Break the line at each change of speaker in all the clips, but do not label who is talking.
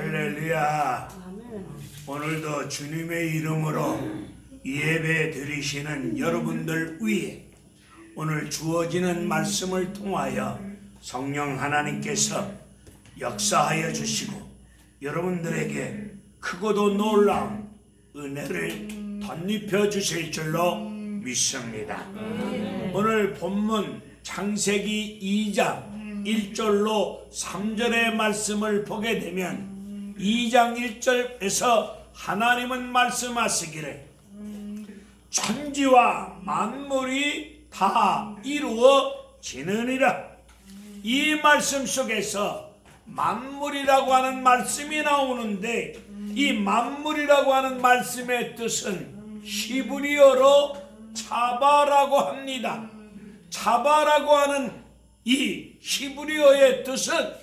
할렐루야.
아멘.
오늘도 주님의 이름으로 예배 드리시는 여러분들 위해 오늘 주어지는 말씀을 통하여 성령 하나님께서 역사하여 주시고 여러분들에게 크고도 놀라운 은혜를 덧입혀 주실 줄로 믿습니다. 오늘 본문 창세기 2장 1절로 3절의 말씀을 보게 되면 2장 1절에서 하나님은 말씀하시기를 천지와 만물이 다 이루어지느니라. 이 말씀 속에서 만물이라고 하는 말씀이 나오는데 이 만물이라고 하는 말씀의 뜻은 히브리어로 차바라고 합니다. 차바라고 하는 이 히브리어의 뜻은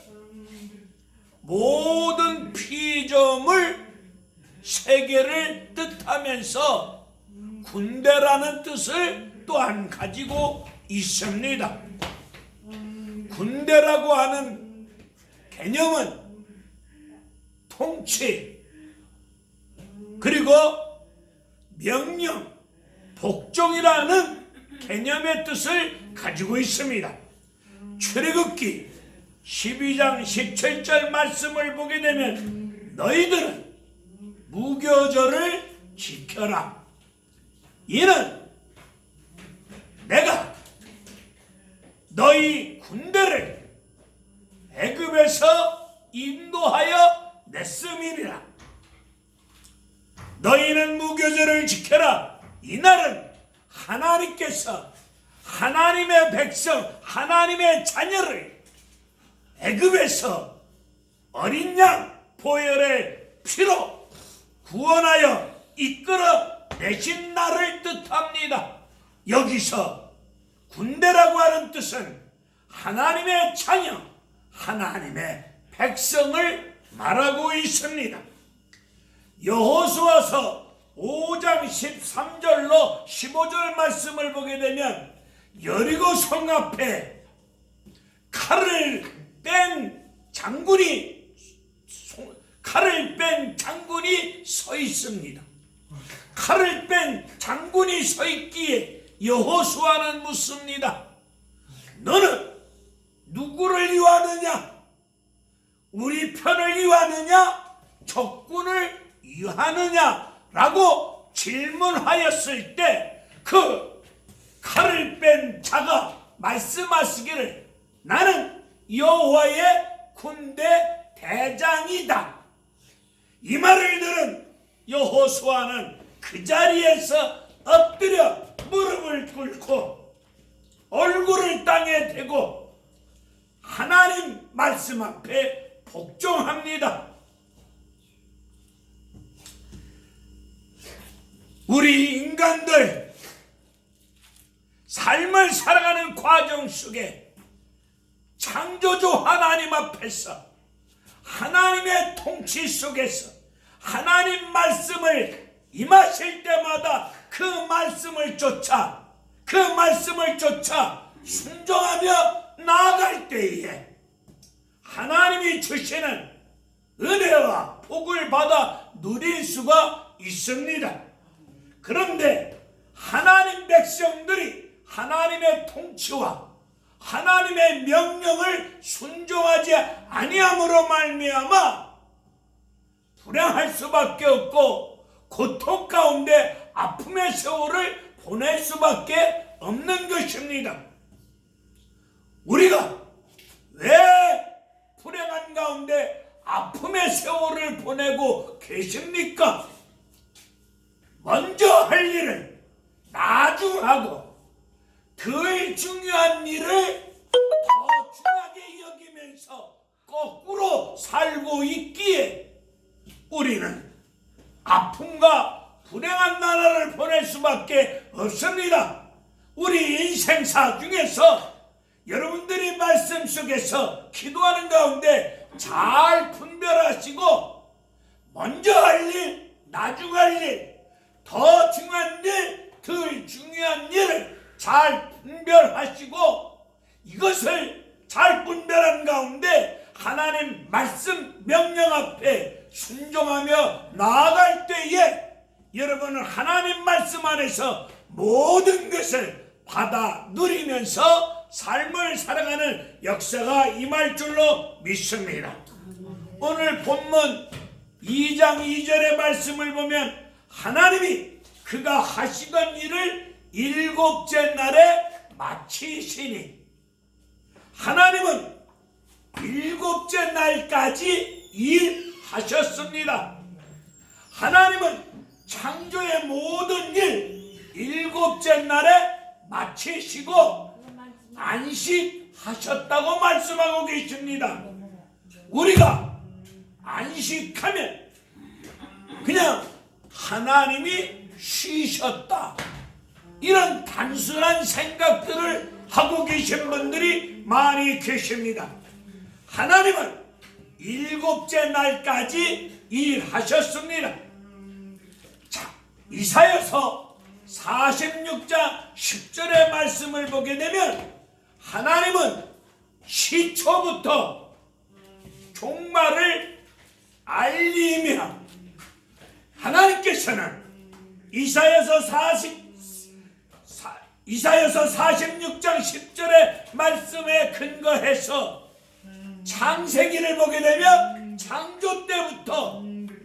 모든 피조물 세계를 뜻하면서 군대라는 뜻을 또한 가지고 있습니다. 군대라고 하는 개념은 통치 그리고 명령, 복종이라는 개념의 뜻을 가지고 있습니다. 출애굽기 12장 17절 말씀을 보게 되면 너희들은 무교절을 지켜라. 이는 내가 너희 군대를 애굽에서 인도하여 냈음이니라. 너희는 무교절을 지켜라. 이날은 하나님께서 하나님의 백성, 하나님의 자녀를 애굽에서 어린 양 보혈의 피로 구원하여 이끌어 내신 날을 뜻합니다. 여기서 군대라고 하는 뜻은 하나님의 자녀, 하나님의 백성을 말하고 있습니다. 여호수아서 5장 13절로 15절 말씀을 보게 되면 여리고 성 앞에 칼을 뺀 장군이 서 있습니다. 칼을 뺀 장군이 서 있기에 여호수아는 묻습니다. 너는 누구를 위하느냐? 우리 편을 위하느냐? 적군을 위하느냐? 라고 질문하였을 때 그 칼을 뺀 자가 말씀하시기를 나는 여호와의 군대 대장이다. 이 말을 들은 여호수아는 그 자리에서 엎드려 무릎을 꿇고 얼굴을 땅에 대고 하나님 말씀 앞에 복종합니다. 우리 인간들 삶을 살아가는 과정 속에 창조주 하나님 앞에서 하나님의 통치 속에서 하나님 말씀을 임하실 때마다 그 말씀을 쫓아 순종하며 나아갈 때에 하나님이 주시는 은혜와 복을 받아 누릴 수가 있습니다. 그런데 하나님 백성들이 하나님의 통치와 하나님의 명령을 순종하지 아니함으로 말미암아 불행할 수밖에 없고 고통 가운데 아픔의 세월을 보낼 수밖에 없는 것입니다. 우리가 왜 불행한 가운데 아픔의 세월을 보내고 계십니까? 먼저 할 일을 나중하고 덜 중요한 일을 더 중요하게 여기면서 거꾸로 살고 있기에 우리는 아픔과 불행한 나라를 보낼 수밖에 없습니다. 우리 인생사 중에서 여러분들이 말씀 속에서 기도하는 가운데 잘 분별하시고 먼저 할 일, 나중 할 일, 더 중요한 일, 덜 중요한 일을 잘 분별하시고 이것을 잘 분별한 가운데 하나님 말씀 명령 앞에 순종하며 나아갈 때에 여러분은 하나님 말씀 안에서 모든 것을 받아 누리면서 삶을 살아가는 역사가 임할 줄로 믿습니다. 오늘 본문 2장 2절의 말씀을 보면 하나님이 그가 하시던 일을 일곱째 날에 마치시니, 하나님은 일곱째 날까지 일하셨습니다. 하나님은 창조의 모든 일 일곱째 날에 마치시고 안식하셨다고 말씀하고 계십니다. 우리가 안식하면 그냥 하나님이 쉬셨다, 이런 단순한 생각들을 하고 계신 분들이 많이 계십니다. 하나님은 일곱째 날까지 일하셨습니다. 자, 이사야서 46장 10절의 말씀을 보게 되면 하나님은 시초부터 종말을 알리며, 하나님께서는 이사야서 46장 10절의 말씀에 근거해서 창세기를 보게 되면 창조 때부터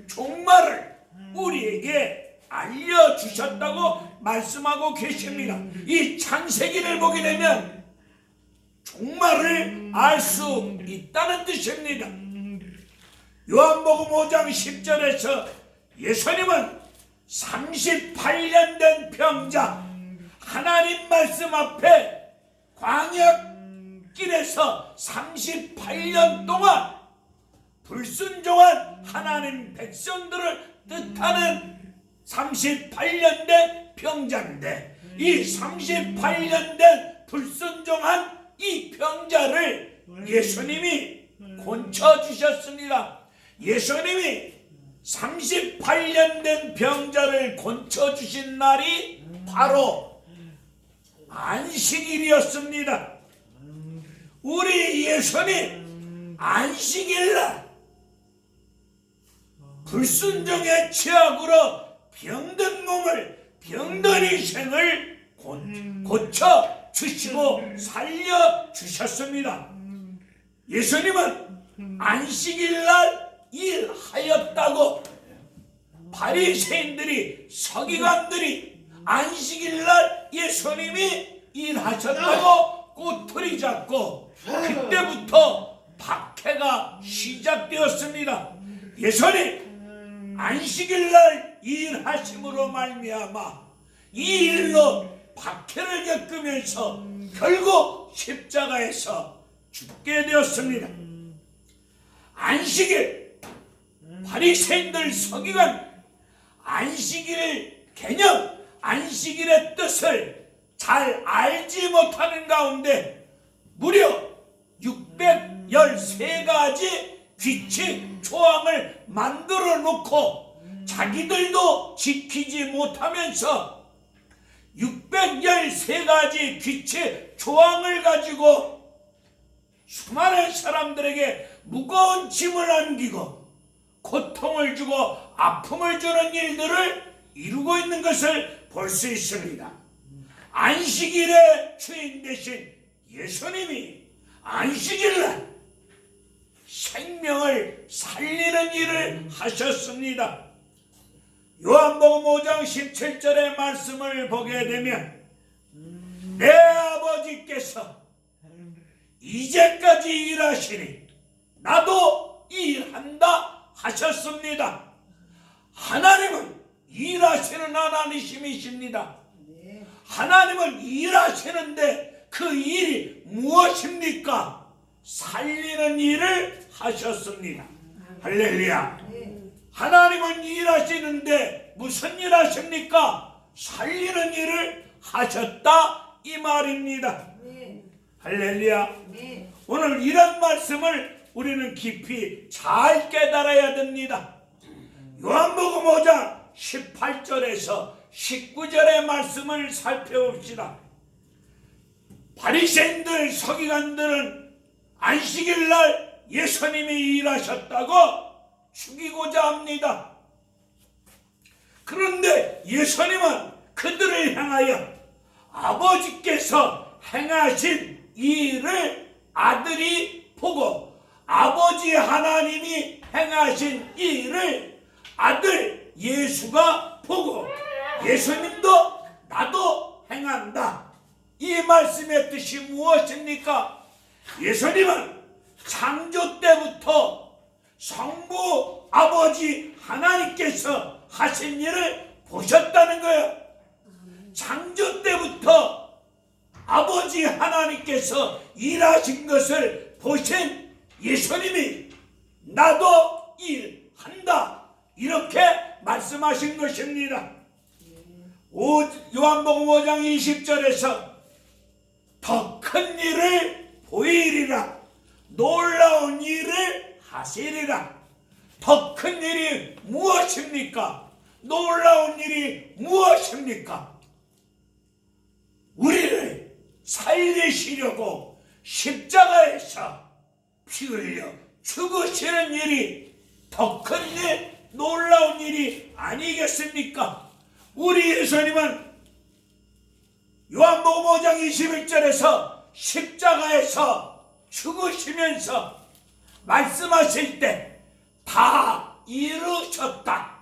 종말을 우리에게 알려주셨다고 말씀하고 계십니다. 이 창세기를 보게 되면 종말을 알 수 있다는 뜻입니다. 요한복음 5장 10절에서 예수님은 38년 된 병자, 하나님 말씀 앞에 광야길에서 38년 동안 불순종한 하나님 백성들을 뜻하는 38년 된 병자인데, 이 38년 된 불순종한 이 병자를 예수님이 고쳐주셨습니다. 예수님이 38년 된 병자를 고쳐주신 날이 바로 안식일이었습니다. 우리 예수님 안식일날 불순종의 죄악으로 병든 몸을, 병든 인생을 고쳐 주시고 살려 주셨습니다. 예수님은 안식일날 일하였다고 바리새인들이, 서기관들이 안식일날 예수님이 일하셨다고 꼬투리 잡고 그때부터 박해가 시작되었습니다. 예수님 안식일날 일하심으로 말미암아 이 일로 박해를 겪으면서 결국 십자가에서 죽게 되었습니다. 안식일, 바리새인들, 서기관 안식일 개념, 안식일의 뜻을 잘 알지 못하는 가운데 무려 613가지 규칙 조항을 만들어 놓고 자기들도 지키지 못하면서 613가지 규칙 조항을 가지고 수많은 사람들에게 무거운 짐을 안기고 고통을 주고 아픔을 주는 일들을 이루고 있는 것을 볼 수 있습니다. 안식일의 주인 되신 예수님이 안식일날 생명을 살리는 일을 하셨습니다. 요한복음 5장 17절의 말씀을 보게 되면 내 아버지께서 이제까지 일하시니 나도 일한다 하셨습니다. 하나님은 일하시는 하나님이십니다. 하나님은 일하시는데 그 일이 무엇입니까? 살리는 일을 하셨습니다. 할렐루야. 하나님은 일하시는데 무슨 일 하십니까? 살리는 일을 하셨다 이 말입니다. 할렐루야. 오늘 이런 말씀을 우리는 깊이 잘 깨달아야 됩니다. 요한복음 5장 18절에서 19절의 말씀을 살펴봅시다. 바리새인들, 서기관들은 안식일날 예수님이 일하셨다고 죽이고자 합니다. 그런데 예수님은 그들을 향하여 아버지께서 행하신 일을 아들이 보고 아버지 하나님이 행하신 일을 아들 예수가 보고 예수님도 나도 행한다. 이 말씀의 뜻이 무엇입니까? 예수님은 창조 때부터 성부 아버지 하나님께서 하신 일을 보셨다는 거예요. 창조 때부터 아버지 하나님께서 일하신 것을 보신 예수님이 나도 일한다 이렇게 말씀하신 것입니다. 요한복음 5장 20절에서 더 큰 일을 보이리라 놀라운 일을 하시리라. 더 큰 일이 무엇입니까? 놀라운 일이 무엇입니까? 우리를 살리시려고 십자가에서 피 흘려 죽으시는 일이 더 큰 일, 놀라운 일이 아니겠습니까? 우리 예수님은 요한복음 5장 21절에서 십자가에서 죽으시면서 말씀하실 때 다 이루셨다,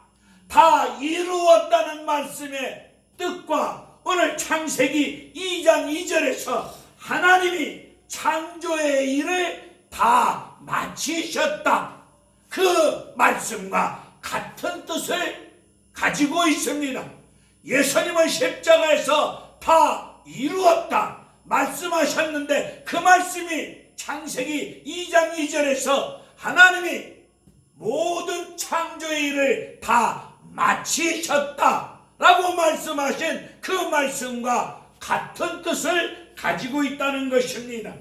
다 이루었다는 말씀의 뜻과 오늘 창세기 2장 2절에서 하나님이 창조의 일을 다 마치셨다, 그 말씀과 같은 뜻을 가지고 있습니다. 예수님은 십자가에서 다 이루었다 말씀하셨는데 그 말씀이 창세기 2장 2절에서 하나님이 모든 창조의 일을 다 마치셨다라고 말씀하신 그 말씀과 같은 뜻을 가지고 있다는 것입니다.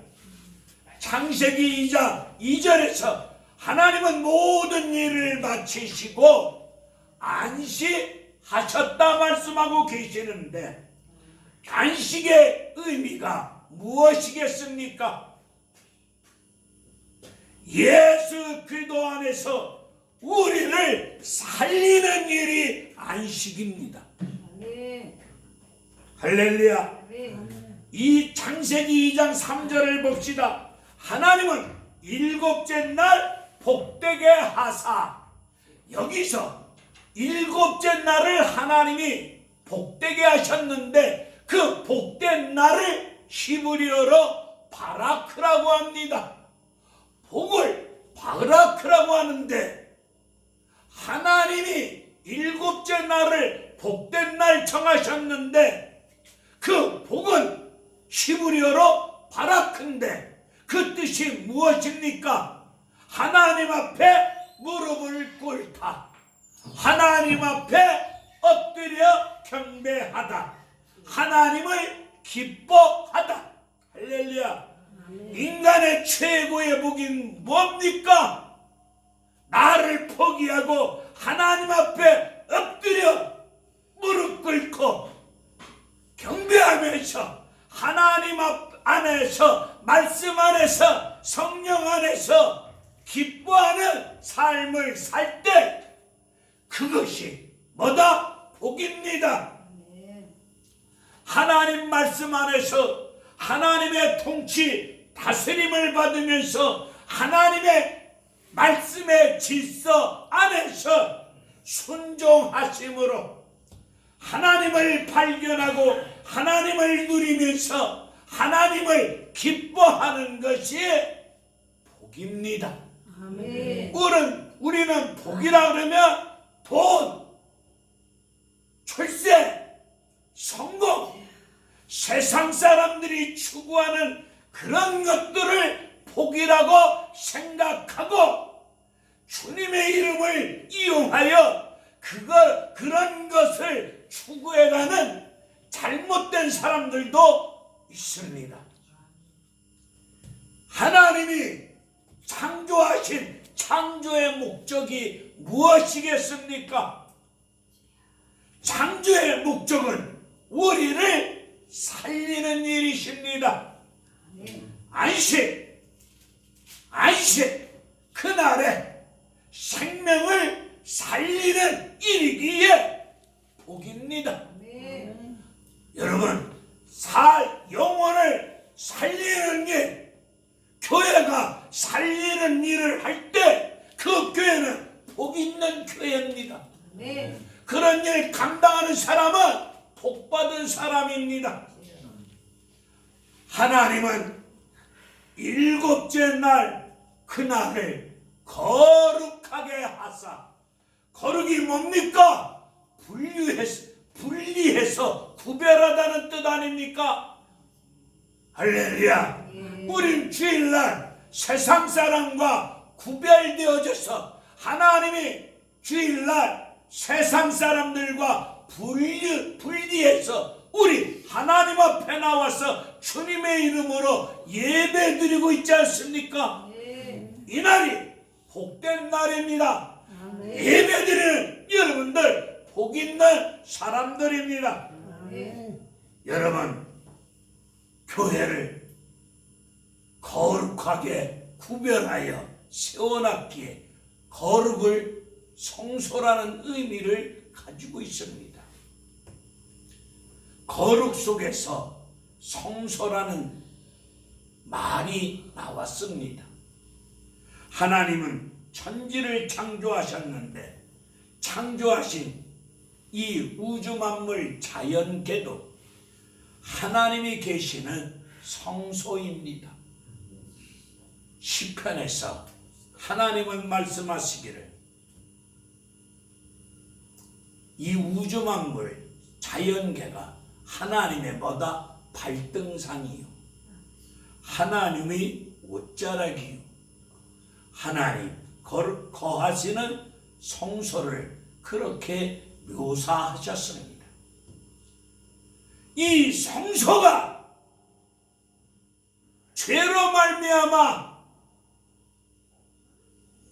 창세기 2장 2절에서 하나님은 모든 일을 마치시고 안식하셨다 말씀하고 계시는데 안식의 의미가 무엇이겠습니까? 예수 그리스도 안에서 우리를 살리는 일이 안식입니다. 할렐루야. 이 창세기 2장 3절을 봅시다. 하나님은 일곱째 날 복되게 하사, 여기서 일곱째 날을 하나님이 복되게 하셨는데 그 복된 날을 히브리어로 바라크라고 합니다. 복을 바라크라고 하는데 하나님이 일곱째 날을 복된 날 정하셨는데 그 복은 히브리어로 바라크인데 그 뜻이 무엇입니까? 하나님 앞에 무릎을 꿇다, 하나님 앞에 엎드려 경배하다, 하나님을 기뻐하다. 할렐루야. 인간의 최고의 복인 뭡니까? 나를 포기하고 하나님 앞에 엎드려 무릎 꿇고 경배하면서 하나님 안에서 말씀 안에서 성령 안에서 기뻐하는 삶을 살 때 그것이 뭐다? 복입니다. 하나님 말씀 안에서 하나님의 통치 다스림을 받으면서 하나님의 말씀의 질서 안에서 순종하심으로 하나님을 발견하고 하나님을 누리면서 하나님을 기뻐하는 것이 복입니다.
아멘.
우리는 복이라 그러면 돈, 출세, 성공, 세상 사람들이 추구하는 그런 것들을 복이라고 생각하고 주님의 이름을 이용하여 그런 것을 추구해가는 잘못된 사람들도 있습니다. 하나님이 창조하신 창조의 목적이 무엇이겠습니까? 창조의 목적은 우리를 살리는 일이십니다. 안식, 그날에 생명을 살리는 일이기에 복입니다. 여러분, 영혼을 살리는 일, 교회가 살리는 일을 할 때 그 교회는 복 있는 교회입니다. 그런 일 감당하는 사람은 복 받은 사람입니다. 하나님은 일곱째 날 그날을 거룩하게 하사, 거룩이 뭡니까? 분리해서 구별하다는 뜻 아닙니까? 할렐루야. 우린 주일날 세상 사람과 구별되어져서 하나님이 주일날 세상 사람들과 분리해서 우리 하나님 앞에 나와서 주님의 이름으로 예배드리고 있지 않습니까? 이날이 복된 날입니다. 예배드리는 여러분들 복 있는 사람들입니다. 여러분, 교회를 거룩하게 구별하여 세워놨기에 거룩을 성소라는 의미를 가지고 있습니다. 거룩 속에서 성소라는 말이 나왔습니다. 하나님은 천지를 창조하셨는데 창조하신 이 우주 만물 자연계도 하나님이 계시는 성소입니다. 시편에서 하나님은 말씀하시기를 이 우주 만물 자연계가 하나님의 뭐다? 발등상이요, 하나님의 옷자락이요, 하나님 거하시는 성소를 그렇게 묘사하셨습니다. 이 성소가 죄로 말미암아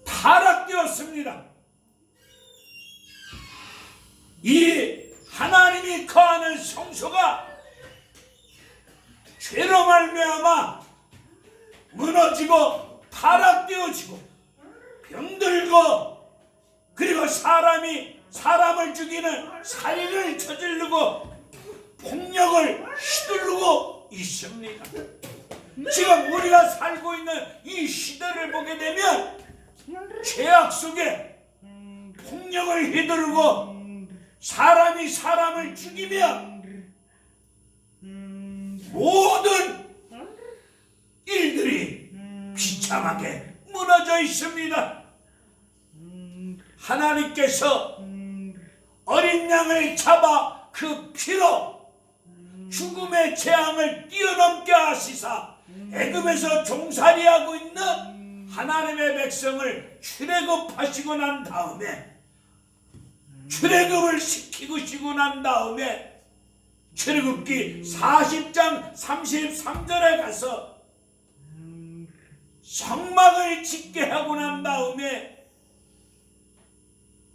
타락되었습니다. 이 하나님이 거하는 성소가 죄로 말미암아 무너지고 타락되어지고 병들고, 그리고 사람이 사람을 죽이는 살인을 저지르고 폭력을 휘두르고 있습니다. 지금 우리가 살고 있는 이 시대를 보게 되면 죄악 속에 폭력을 휘두르고 사람이 사람을 죽이며 모든 일들이 비참하게 무너져 있습니다. 하나님께서 어린 양을 잡아 그 피로 죽음의 재앙을 뛰어넘게 하시사 애굽에서 종살이하고 있는 하나님의 백성을 출애굽하시고 난 다음에, 출애굽을 시키고 난 다음에 출애굽기 40장 33절에 가서 성막을 짓게 하고 난 다음에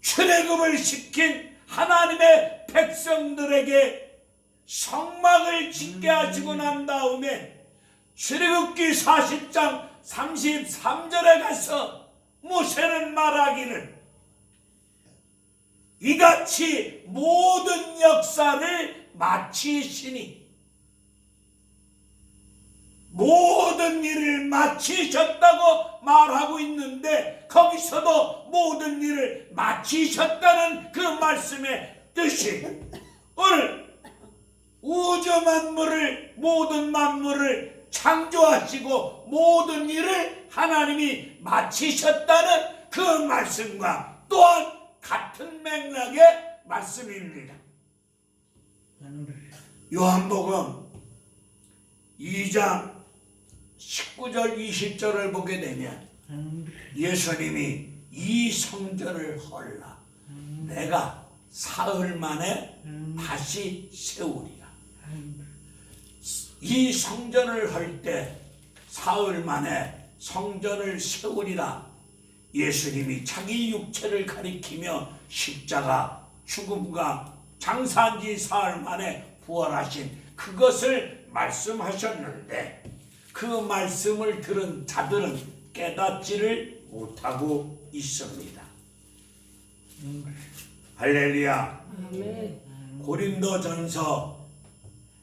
출애굽을 시킨 하나님의 백성들에게 성막을 짓게 하시고 난 다음에 출애굽기 40장 33절에 가서 모세는 말하기를 이같이 모든 역사를 마치시니, 모든 일을 마치셨다고 말하고 있는데 거기서도 모든 일을 마치셨다는 그 말씀의 뜻이 오늘 우주 만물을, 모든 만물을 창조하시고 모든 일을 하나님이 마치셨다는 그 말씀과 또한 같은 맥락의 말씀입니다. 요한복음 2장 19절 20절을 보게 되면 예수님이 이 성전을 헐라 내가 사흘 만에 다시 세우리라. 이 성전을 할 때 사흘 만에 성전을 세우리라. 예수님이 자기 육체를 가리키며 십자가 죽음과 장사한 지 사흘 만에 부활하신 그것을 말씀하셨는데 그 말씀을 들은 자들은 깨닫지를 못하고 있습니다. 할렐루야.
아멘.
고린도전서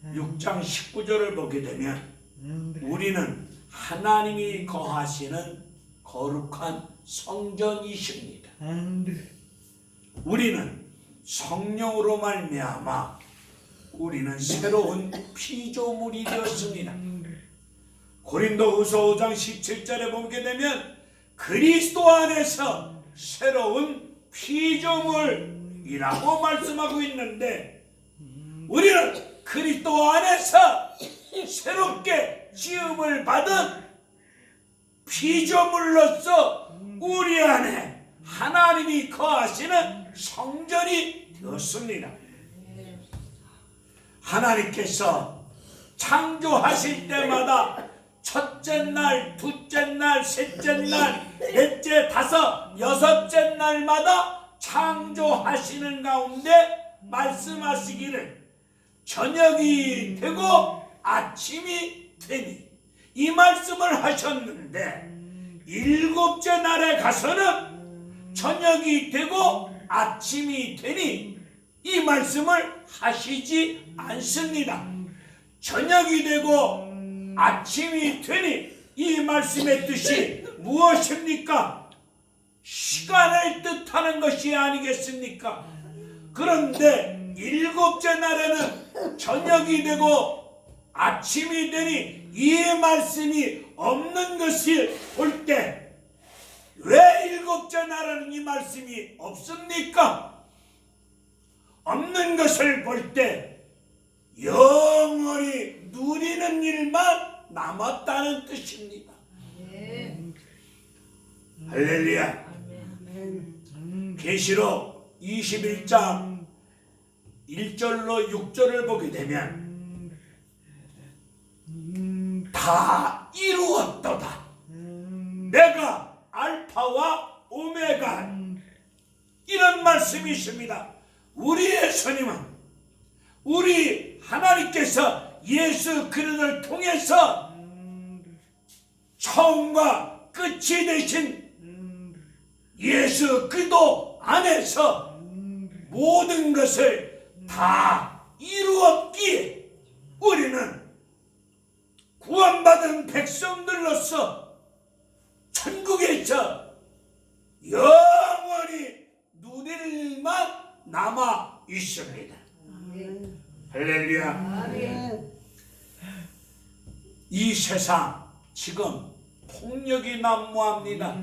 6장 19절을 보게 되면 우리는 하나님이 거하시는 거룩한 성전이십니다. 우리는 성령으로 말미암아 우리는 새로운 피조물이 되었습니다. 고린도후서 5장 17절에 보게 되면 그리스도 안에서 새로운 피조물이라고 말씀하고 있는데 우리는 그리스도 안에서 새롭게 지음을 받은 피조물로서 우리 안에 하나님이 거하시는 성전이 되었습니다. 하나님께서 창조하실 때마다 첫째 날, 둘째 날, 셋째 날, 넷째, 다섯, 여섯째 날마다 창조하시는 가운데 말씀하시기를 저녁이 되고 아침이 되니 이 말씀을 하셨는데 일곱째 날에 가서는 저녁이 되고 아침이 되니 이 말씀을 하시지 않습니다. 저녁이 되고 아침이 되니 이 말씀의 뜻이 무엇입니까? 시간을 뜻하는 것이 아니겠습니까? 그런데 일곱째 날에는 저녁이 되고 아침이 되니 이 말씀이 없는 것을 볼 때 왜 일곱째 날에는 이 말씀이 없습니까? 없는 것을 볼 때 영원히 누리는 일만 남았다는 뜻입니다. 할렐루야. 계시록 21장 1절로 6절을 보게 되면 다 이루었도다. 내가 알파와 오메가 이런 말씀이 있습니다. 우리의 선임은 우리 하나님께서 예수 그리스도를 통해서 처음과 끝이 되신 예수 그리스도 안에서 모든 것을 다 이루었기에 우리는 구원받은 백성들로서 천국에서 영원히 누릴 일만 남아 있습니다. 할렐루야. 이 세상 지금 폭력이 난무합니다.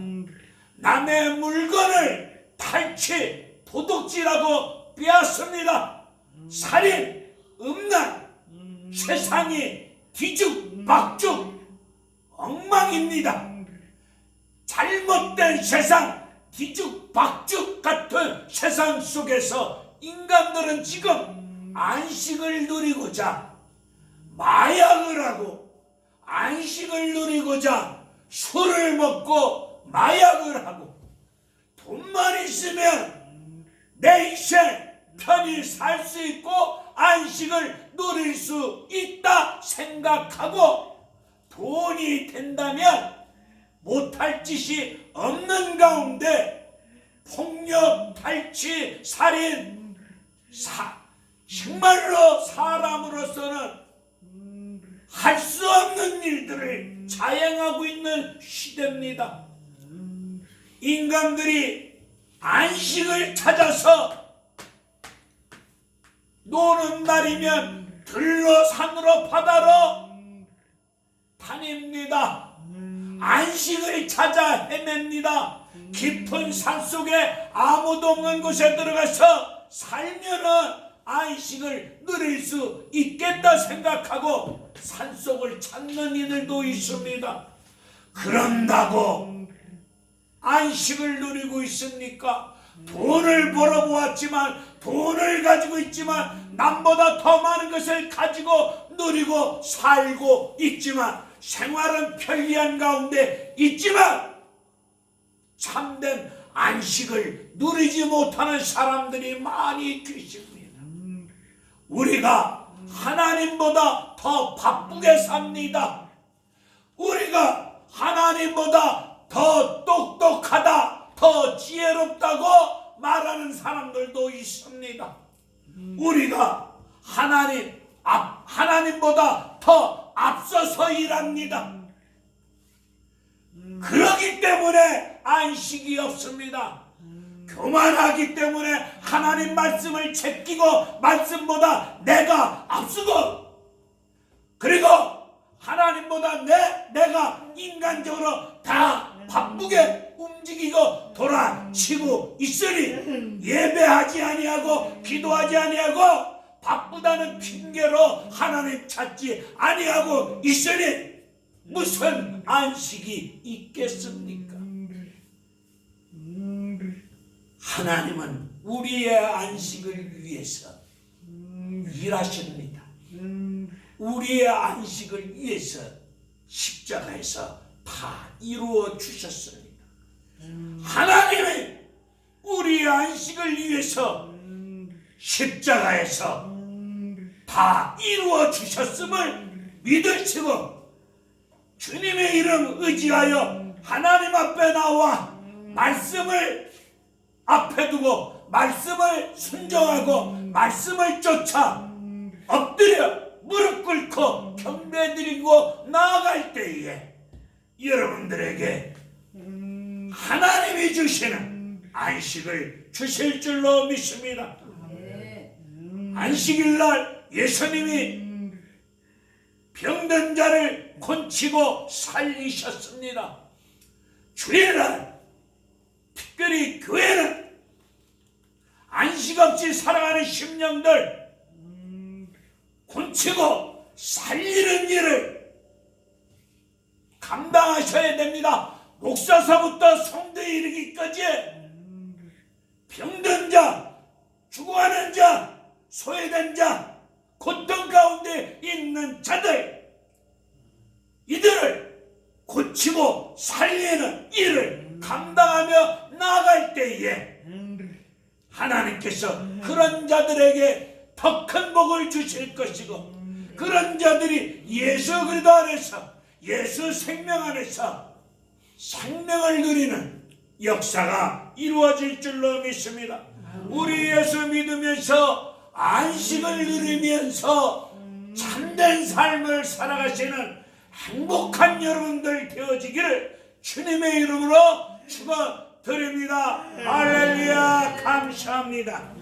남의 물건을 탈취, 도둑질하고 빼앗습니다. 살인, 음란, 세상이 뒤죽박죽 엉망입니다. 잘못된 세상, 뒤죽박죽 같은 세상 속에서 인간들은 지금 안식을 누리고자 마약을 하고 안식을 누리고자 술을 먹고 마약을 하고 돈만 있으면 내 인생 편히 살 수 있고 안식을 누릴 수 있다 생각하고 돈이 된다면 못할 짓이 없는 가운데 폭력, 탈취, 살인, 정말로 사람으로서는 할 수 없는 일들을 자행하고 있는 시대입니다. 인간들이 안식을 찾아서 노는 날이면 들로 산으로 바다로 다닙니다. 안식을 찾아 헤맵니다. 깊은 산속에 아무도 없는 곳에 들어가서 살면은 안식을 누릴 수 있겠다 생각하고 산속을 찾는 이들도 있습니다. 그런다고 안식을 누리고 있습니까? 돈을 벌어보았지만 돈을 가지고 있지만 남보다 더 많은 것을 가지고 누리고 살고 있지만 생활은 편리한 가운데 있지만 참된 안식을 누리지 못하는 사람들이 많이 계십니다. 우리가 하나님보다 더 바쁘게 삽니다. 우리가 하나님보다 더 똑똑하다, 더 지혜롭다고 말하는 사람들도 있습니다. 우리가 하나님보다 더 앞서서 일합니다. 그러기 때문에 안식이 없습니다. 교만하기 때문에 하나님 말씀을 제끼고 말씀보다 내가 앞서고, 그리고 하나님보다 내가 인간적으로 다 바쁘게 움직이고 돌아치고 있으니 예배하지 아니하고 기도하지 아니하고 바쁘다는 핑계로 하나님 찾지 아니하고 있으니 무슨 안식이 있겠습니까? 하나님은 우리의 안식을 위해서 일하십니다. 우리의 안식을 위해서 십자가에서 다 이루어 주셨습니다. 하나님이 우리의 안식을 위해서 십자가에서 다 이루어 주셨음을 믿으시고 주님의 이름 의지하여 하나님 앞에 나와 말씀을 앞에 두고 말씀을 순종하고 말씀을 쫓아 엎드려 무릎 꿇고 경배드리고 나아갈 때에 여러분들에게 하나님이 주시는 안식을 주실 줄로 믿습니다. 안식일날 예수님이 병든 자를 고치고 살리셨습니다. 주일날 특별히 교회는 안식 없이 살아가는 심령들 고치고 살리는 일을 감당하셔야 됩니다. 목사서부터 성도에 이르기까지 병든 자, 죽어가는 자, 소외된 자, 고통 가운데 있는 자들, 이들을 고치고 살리는 일을 감당하며 나아갈 때에 하나님께서 그런 자들에게 더 큰 복을 주실 것이고, 그런 자들이 예수 그리스도 안에서, 예수 생명 안에서 생명을 누리는 역사가 이루어질 줄로 믿습니다. 우리 예수 믿으면서 안식을 누리면서 참된 삶을 살아가시는 행복한 여러분들 되어지기를 주님의 이름으로 축원드립니다. 할렐루야. 감사합니다.